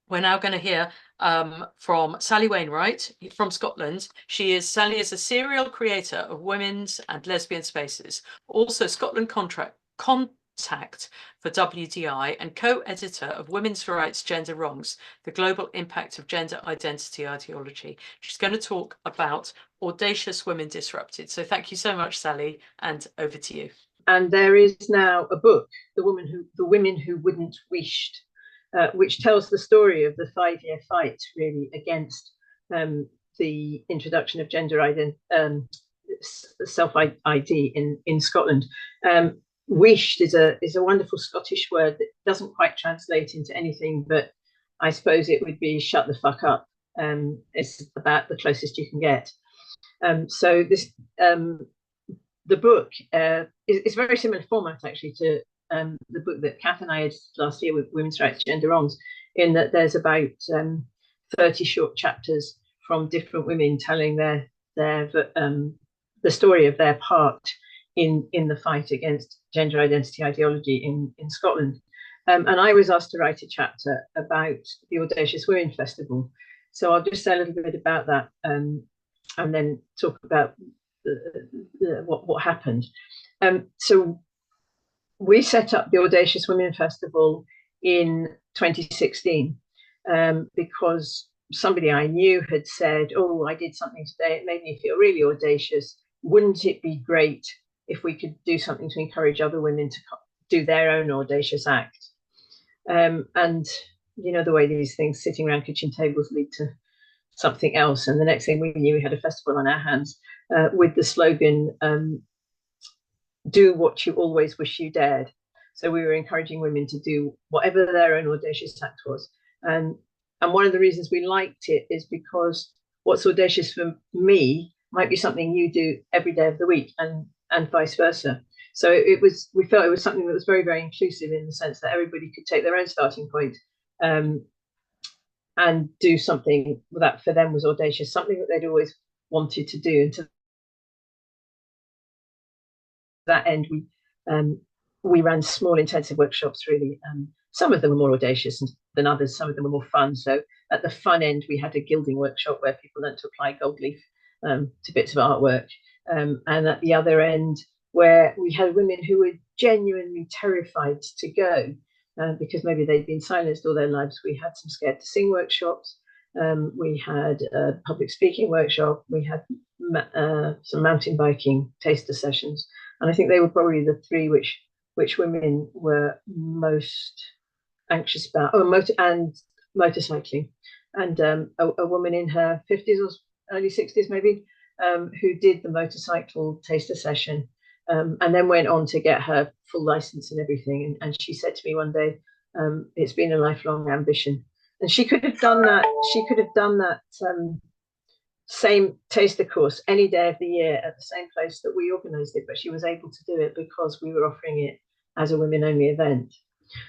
We're now going to hear from Sally Wainwright from Scotland. Sally is a serial creator of women's and lesbian spaces, also Scotland contact for WDI, and co-editor of Women's Rights, Gender Wrongs, the global impact of gender identity ideology. She's going to talk about Audacious Women Disrupted. So thank you so much, Sally, and over to you. And there is now a book, The Women Who Wouldn't Wished, which tells the story of the 5-year fight, really, against the introduction of gender self-ID in Scotland. Wished is a wonderful Scottish word that doesn't quite translate into anything, but I suppose it would be shut the fuck up. It's about the closest you can get. So this the book is very similar format, actually, to the book that Kath and I edited last year with Women's Rights, Gender Wrongs, in that there's about 30 short chapters from different women telling the story of their part in the fight against gender identity ideology in Scotland. And I was asked to write a chapter about the Audacious Women Festival. So I'll just say a little bit about that and then talk about what happened. So we set up the Audacious Women Festival in 2016 because somebody I knew had said, oh, I did something today, it made me feel really audacious. Wouldn't it be great if we could do something to encourage other women to do their own audacious act? And you know the way these things, sitting around kitchen tables, lead to something else. And the next thing we knew, we had a festival on our hands with the slogan, do what you always wish you dared. So we were encouraging women to do whatever their own audacious act was. And one of the reasons we liked it is because what's audacious for me might be something you do every day of the week, and vice versa. So we felt it was something that was very, very inclusive, in the sense that everybody could take their own starting point and do something that for them was audacious, something that they'd always wanted to do. And to that end, we ran small intensive workshops, really. Some of them were more audacious than others, some of them were more fun. So at the fun end, we had a gilding workshop where people learned to apply gold leaf to bits of artwork. And at the other end, where we had women who were genuinely terrified to go because maybe they'd been silenced all their lives, we had some Scared to Sing workshops. We had a public speaking workshop. We had some mountain biking taster sessions. And I think they were probably the three which women were most anxious about. Oh, motorcycling. And a woman in her 50s or early 60s, maybe, who did the motorcycle taster session and then went on to get her full license and everything. And she said to me one day, it's been a lifelong ambition. And she could have done that. She could have done that same taster course any day of the year at the same place that we organised it, but she was able to do it because we were offering it as a women-only event.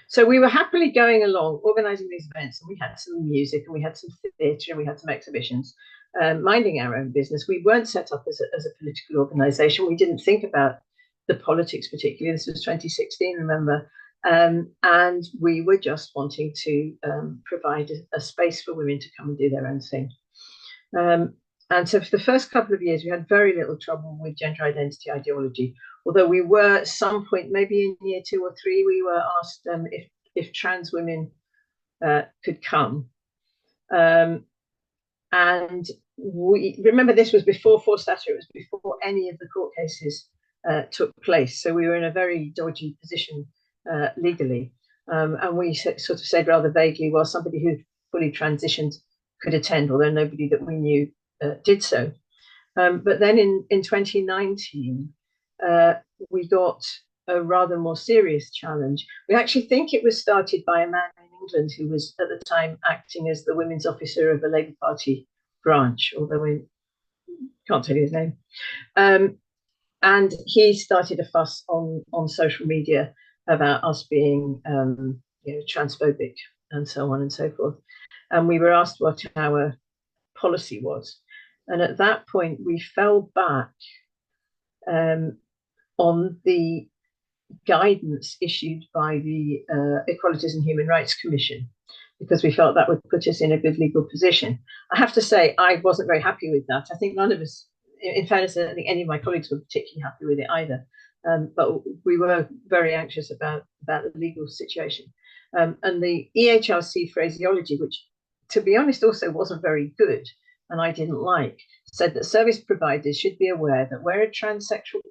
So we were happily going along, organising these events, and we had some music, and we had some theatre, and we had some exhibitions, minding our own business. We weren't set up as a political organisation. We didn't think about the politics particularly. This was 2016, remember? And we were just wanting to provide a space for women to come and do their own thing. And so for the first couple of years, we had very little trouble with gender identity ideology, although we were at some point, maybe in year 2 or 3, we were asked if trans women could come. And we remember this was before Forstadter, it was before any of the court cases took place. So we were in a very dodgy position legally. And we sort of said rather vaguely, well, somebody who fully transitioned could attend, although nobody that we knew did so. But then in 2019, we got a rather more serious challenge. We actually think it was started by a man in England who was at the time acting as the women's officer of a Labour Party branch, although we can't tell you his name. And he started a fuss on social media about us being transphobic and so on and so forth. And we were asked what our policy was. And at that point, we fell back on the guidance issued by the Equalities and Human Rights Commission, because we felt that would put us in a good legal position. I have to say, I wasn't very happy with that. I think none of us, in fairness, I don't think any of my colleagues were particularly happy with it either. But we were very anxious about the legal situation. And the EHRC phraseology, which, to be honest, also wasn't very good, and I didn't like, said that service providers should be aware that where a transsexual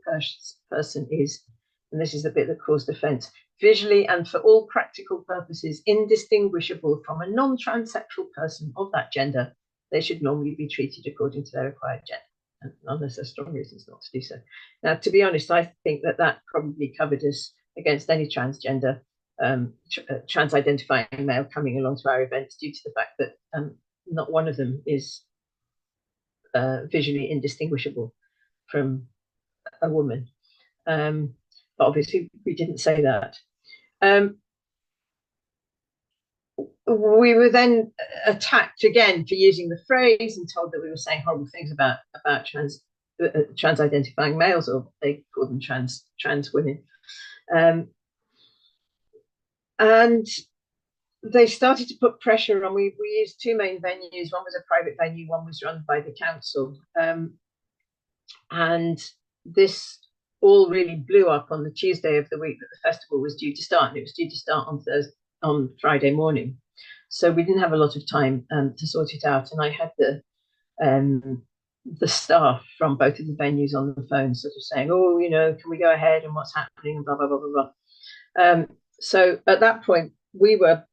person is, and this is the bit that caused offence, visually and for all practical purposes indistinguishable from a non-transsexual person of that gender, they should normally be treated according to their required gender, unless there's strong reasons not to do so. Now, to be honest, I think that probably covered us against any transgender, trans-identifying male coming along to our events, due to the fact that not one of them is visually indistinguishable from a woman. But obviously we didn't say that. We were then attacked again for using the phrase and told that we were saying horrible things about trans-identifying males, or they call them trans women. And they started to put pressure on. We used two main venues. One was a private venue, one was run by the council. And this all really blew up on the Tuesday of the week that the festival was due to start, and it was due to start on Friday morning. So we didn't have a lot of time to sort it out, and I had the staff from both of the venues on the phone, sort of saying, "Oh, you know, can we go ahead, and what's happening, and blah blah blah blah blah." So at that point, we were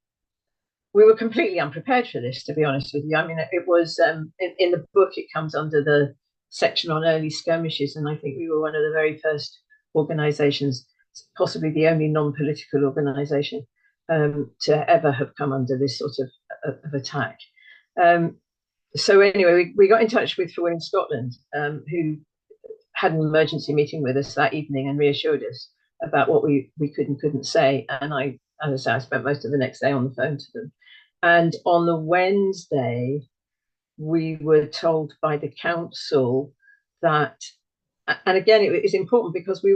completely unprepared for this, to be honest with you. I mean, it was in the book, it comes under the section on early skirmishes, and I think we were one of the very first organisations, possibly the only non-political organisation, to ever have come under this sort of attack. So anyway, we got in touch with For Women Scotland, who had an emergency meeting with us that evening and reassured us about what we could and couldn't say. And I, as I say, I spent most of the next day on the phone to them. And on the Wednesday, we were told by the council that, and again, it is important because we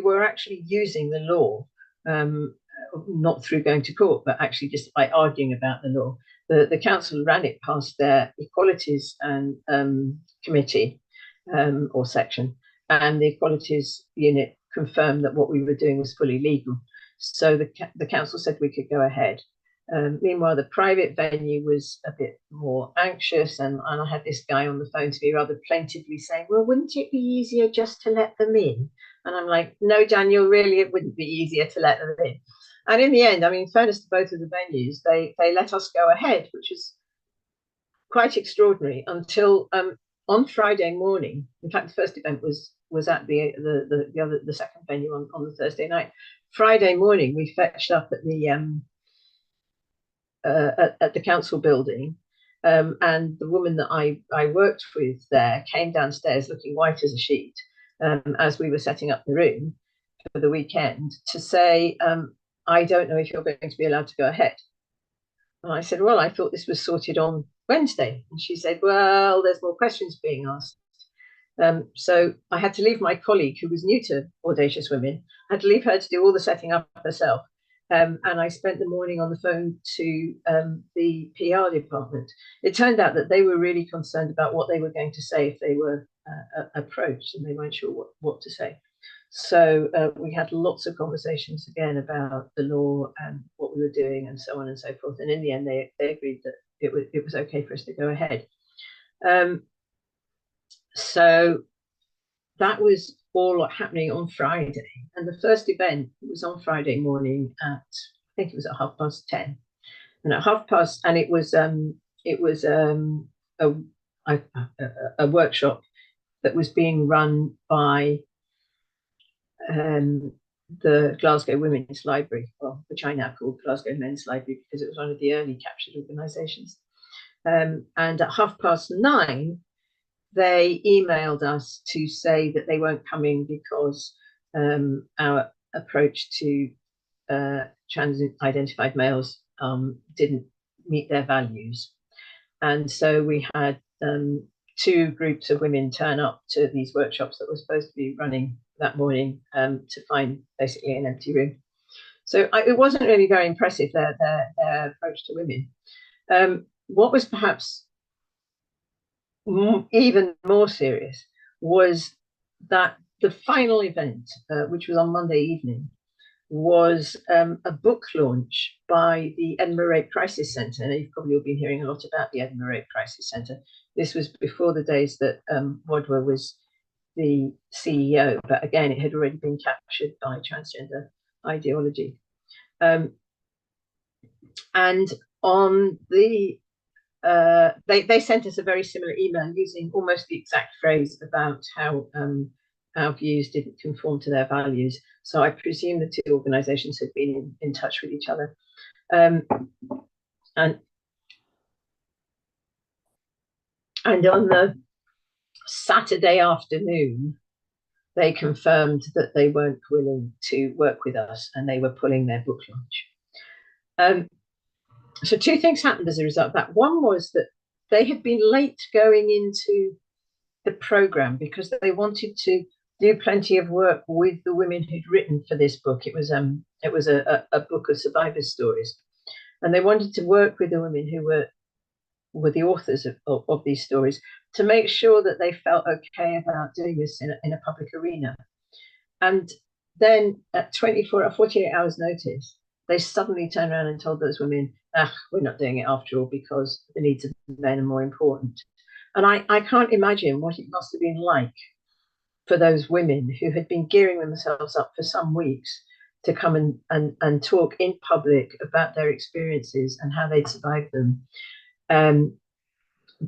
were actually using the law, not through going to court, but actually just by arguing about the law. The council ran it past their equalities and committee or section, and the equalities unit confirmed that what we were doing was fully legal. So the council said we could go ahead. Meanwhile, the private venue was a bit more anxious, and I had this guy on the phone to me rather plaintively saying, "Well, wouldn't it be easier just to let them in?" And I'm like, "No, Daniel, really, it wouldn't be easier to let them in." And in the end, I mean, in fairness to both of the venues, they let us go ahead, which was quite extraordinary, until on Friday morning. In fact, the first event was at the second venue on the Thursday night. Friday morning, we fetched up at the council building, and the woman that I worked with there came downstairs looking white as a sheet, as we were setting up the room for the weekend, to say, "I don't know if you're going to be allowed to go ahead." And I said, "Well, I thought this was sorted on Wednesday." And she said, "Well, there's more questions being asked." So I had to leave my colleague, who was new to Audacious Women. I had to leave her to do all the setting up herself. And I spent the morning on the phone to the PR department. It turned out that they were really concerned about what they were going to say if they were approached, and they weren't sure what to say. So we had lots of conversations again about the law and what we were doing and so on and so forth. And in the end, they agreed that it was okay for us to go ahead. So that was all happening on Friday. And the first event was on Friday morning at, I think it was at 10:30. And at 10:30, and it was a workshop that was being run by the Glasgow Women's Library, well, which I now call Glasgow Men's Library because it was one of the early captured organisations. And at 9:30, they emailed us to say that they weren't coming because our approach to trans-identified males didn't meet their values. And so we had two groups of women turn up to these workshops that were supposed to be running that morning to find basically an empty room. So it wasn't really very impressive, their approach to women. What was perhaps even more serious was that the final event, which was on Monday evening, was a book launch by the Edinburgh Rape Crisis Centre. Now, you've probably all been hearing a lot about the Edinburgh Rape Crisis Centre. This was before the days that Wadwa was the CEO, but again, it had already been captured by transgender ideology. And on the they sent us a very similar email using almost the exact phrase about how our views didn't conform to their values. So I presume the two organisations had been in touch with each other. And on the Saturday afternoon, they confirmed that they weren't willing to work with us and they were pulling their book launch. So two things happened as a result of that. One was that they had been late going into the programme because they wanted to do plenty of work with the women who'd written for this book. It was a book of survivors' stories, and they wanted to work with the women who were the authors of these stories to make sure that they felt okay about doing this in a public arena. And then at 24 or 48 hours notice, they suddenly turned around and told those women, we're not doing it after all because the needs of men are more important. And I can't imagine what it must have been like for those women who had been gearing themselves up for some weeks to come and talk in public about their experiences and how they'd survived them,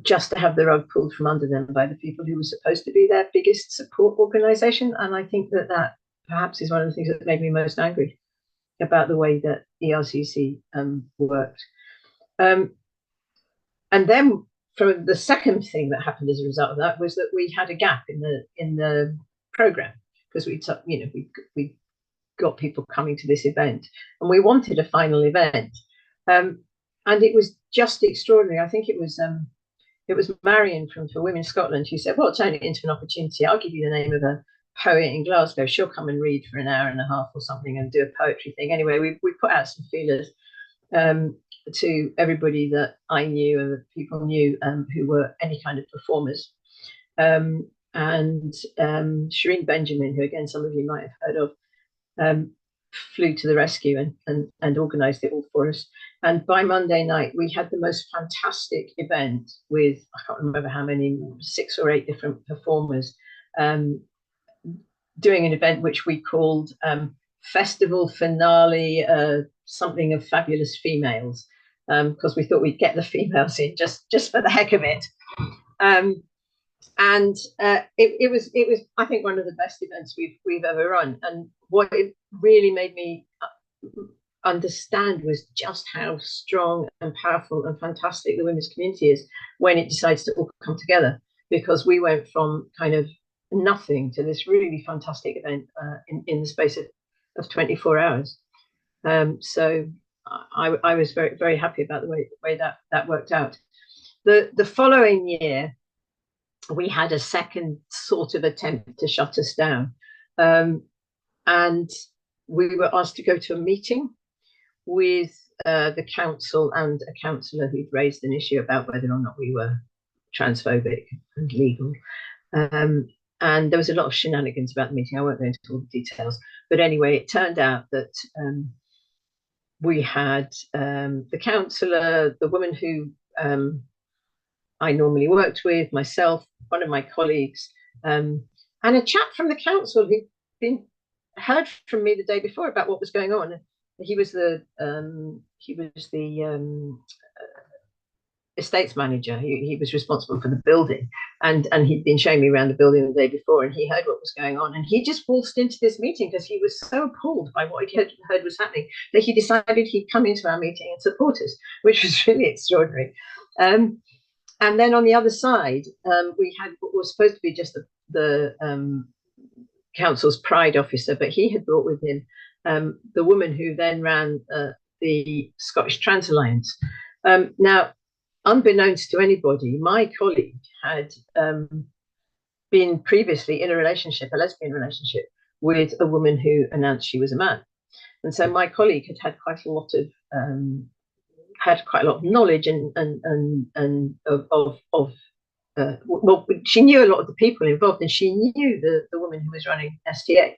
just to have the rug pulled from under them by the people who were supposed to be their biggest support organisation. And I think that perhaps is one of the things that made me most angry about the way that ERCC worked. And then from the second thing that happened as a result of that was that we had a gap in the programme because we got people coming to this event and we wanted a final event. And it was just extraordinary. I think it was Marion from For Women Scotland who said, well, turn it into an opportunity. I'll give you the name of a poet in Glasgow. She'll come and read for an hour and a half or something and do a poetry thing. Anyway, we put out some feelers to everybody that I knew and that people knew who were any kind of performers. And Shireen Benjamin, who again some of you might have heard of, flew to the rescue and organised it all for us. And by Monday night, we had the most fantastic event with, I can't remember how many, 6 or 8 different performers, doing an event which we called Festival Finale, something of Fabulous Females, because we thought we'd get the females in just for the heck of it. And it was I think one of the best events we've ever run. And what it really made me understand was just how strong and powerful and fantastic the women's community is when it decides to all come together, because we went from kind of nothing to this really fantastic event in the space of 24 hours. So I was very, very happy about the way that worked out. The following year, we had a second sort of attempt to shut us down. And we were asked to go to a meeting with the council and a councillor who'd raised an issue about whether or not we were transphobic and legal. And there was a lot of shenanigans about the meeting. I won't go into all the details. But anyway, it turned out that we had the councillor, the woman who I normally worked with, myself, one of my colleagues, and a chap from the council who'd heard from me the day before about what was going on. He was the estates manager. He was responsible for the building, and he'd been showing me around the building the day before, and he heard what was going on, and he just waltzed into this meeting because he was so appalled by what he heard was happening that he decided he'd come into our meeting and support us, which was really extraordinary. And then on the other side, we had what was supposed to be just the council's pride officer, but he had brought with him the woman who then ran the Scottish Trans Alliance. Now, unbeknownst to anybody, my colleague had been previously in a relationship, a lesbian relationship, with a woman who announced she was a man. And so my colleague had quite a lot of knowledge well, she knew a lot of the people involved, and she knew the woman who was running STA.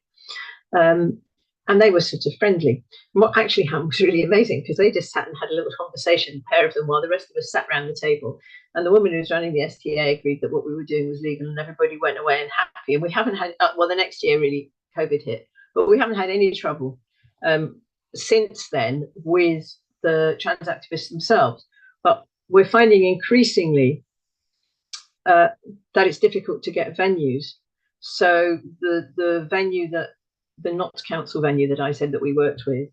And they were sort of friendly. And what actually happened was really amazing, because they just sat and had a little conversation, a pair of them, while the rest of us sat around the table. And the woman who was running the STA agreed that what we were doing was legal, and everybody went away and happy. And we haven't had, well, the next year really COVID hit, but we haven't had any trouble since then with the trans activists themselves. But we're finding increasingly that it's difficult to get venues. So the venue that the Not Council venue that I said that we worked with,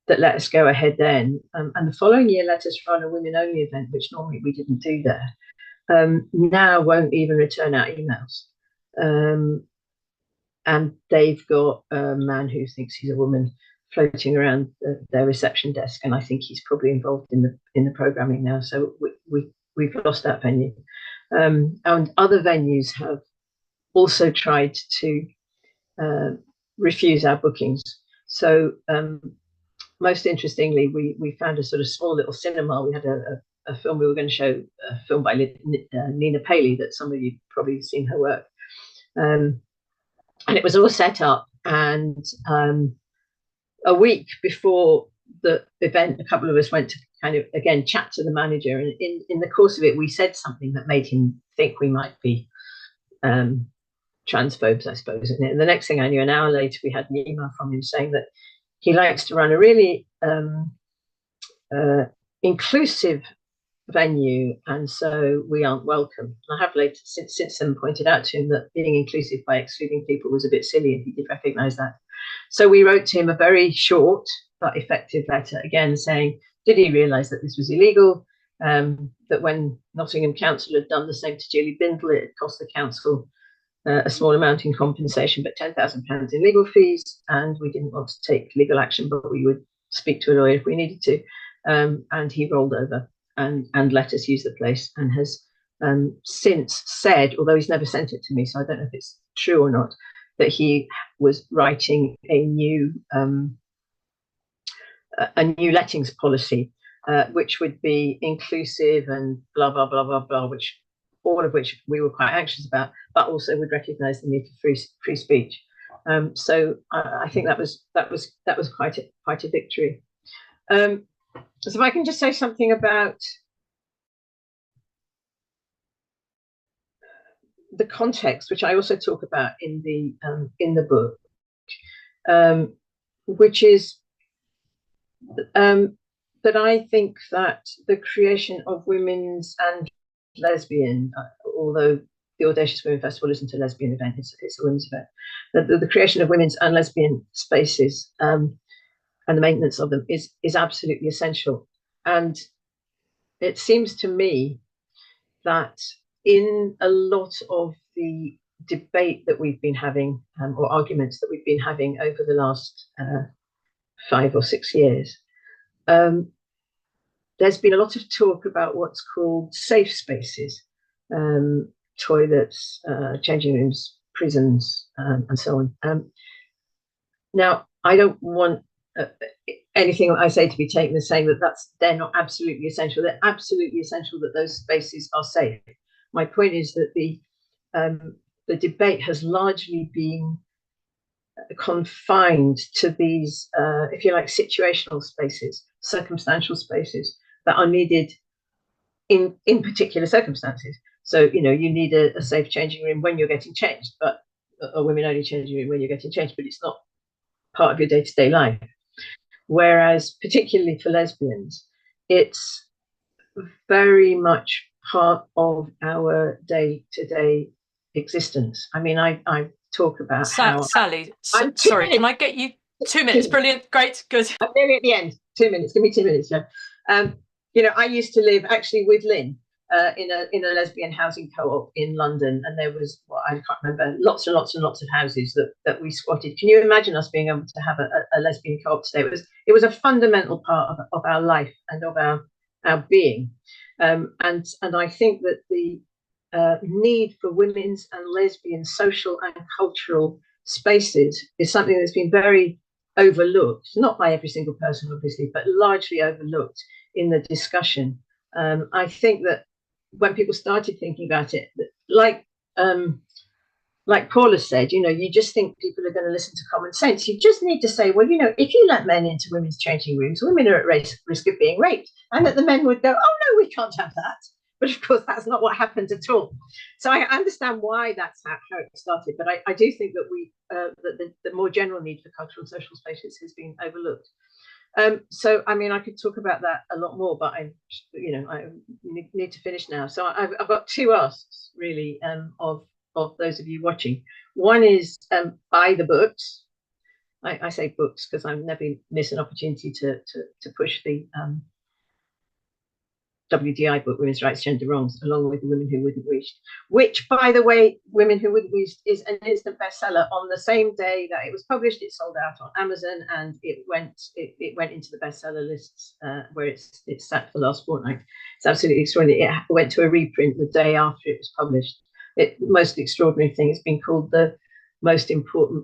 that let us go ahead then, and the following year let us run a women-only event, which normally we didn't do there, now won't even return our emails. And they've got a man who thinks he's a woman floating around their reception desk, and I think he's probably involved in the programming now. So we've lost that venue, and other venues have also tried to refuse our bookings. So most interestingly, we found a sort of small little cinema. We had a film we were going to show, a film by Nina Paley, that some of you probably seen her work, and it was all set up. And a week before the event, a couple of us went to kind of again chat to the manager, and in the course of it, we said something that made him think we might be transphobes, I suppose. And the next thing I knew, an hour later, we had an email from him saying that he likes to run a really inclusive venue, and so we aren't welcome. And I have later since then pointed out to him that being inclusive by excluding people was a bit silly, and he did recognise that. So we wrote to him a very short but effective letter, again saying, did he realise that this was illegal? That when Nottingham Council had done the same to Julie Bindle, it cost the council a small amount in compensation, but £10,000 in legal fees, and we didn't want to take legal action, but we would speak to a lawyer if we needed to. And he rolled over and let us use the place, and has since said, although he's never sent it to me, so I don't know if it's true or not, that he was writing a new lettings policy, which would be inclusive and blah blah blah blah blah, all of which we were quite anxious about, but also would recognise the need for free speech. So I think that was quite a victory. So if I can just say something about the context, which I also talk about in the book, which is that I think that the creation of women's and lesbian, although the Audacious Women Festival isn't a lesbian event, it's a women's event, the creation of women's and lesbian spaces and the maintenance of them is absolutely essential. And it seems to me that in a lot of the debate that we've been having, or arguments that we've been having over the last 5 or 6 years, there's been a lot of talk about what's called safe spaces, toilets, changing rooms, prisons, and so on. Now, I don't want anything I say to be taken as saying that they're not absolutely essential. They're absolutely essential that those spaces are safe. My point is that the debate has largely been confined to these, if you like, situational spaces, circumstantial spaces that are needed in particular circumstances. So, you need a safe changing room when you're getting changed, but a women-only changing room when you're getting changed, but it's not part of your day-to-day life. Whereas, particularly for lesbians, it's very much part of our day-to-day existence. I mean, I talk about how... Sally, sorry, can I get you 2 minutes? Brilliant, great, good. I'm nearly at the end. 2 minutes, give me 2 minutes. Yeah. I used to live actually with Lynn in a lesbian housing co-op in London, and there was, I can't remember, lots and lots and lots of houses that we squatted. Can you imagine us being able to have a lesbian co-op today? It was a fundamental part of our life and of our being, and I think that the need for women's and lesbian social and cultural spaces is something that's been very overlooked, not by every single person, obviously, but largely overlooked in the discussion. I think that when people started thinking about it, like Paula said, you just think people are going to listen to common sense. You just need to say, well, if you let men into women's changing rooms, women are at risk of being raped. And that the men would go, oh, no, we can't have that. But of course, that's not what happened at all. So I understand why that's how it started. But I do think that the more general need for cultural and social spaces has been overlooked. So, I mean, I could talk about that a lot more, but I need to finish now. So I've got two asks, really, of those of you watching. One is buy the books. I say books because I never miss an opportunity to push the WDI book, Women's Rights, Gender Wrongs, along with Women Who Wouldn't Reach, which, by the way, Women Who Wouldn't Reach is an instant bestseller. On the same day that it was published, it sold out on Amazon, and it went into the bestseller lists where it's sat for the last fortnight. It's absolutely extraordinary. It went to a reprint the day after it was published. The most extraordinary thing, it's been called the most important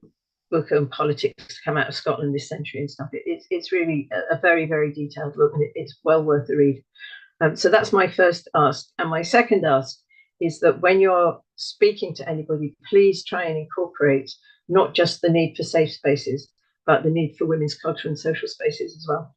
book on politics to come out of Scotland this century and stuff. It's really a very, very detailed look, and it's well worth the read. So that's my first ask. And my second ask is that when you're speaking to anybody, please try and incorporate not just the need for safe spaces, but the need for women's cultural and social spaces as well.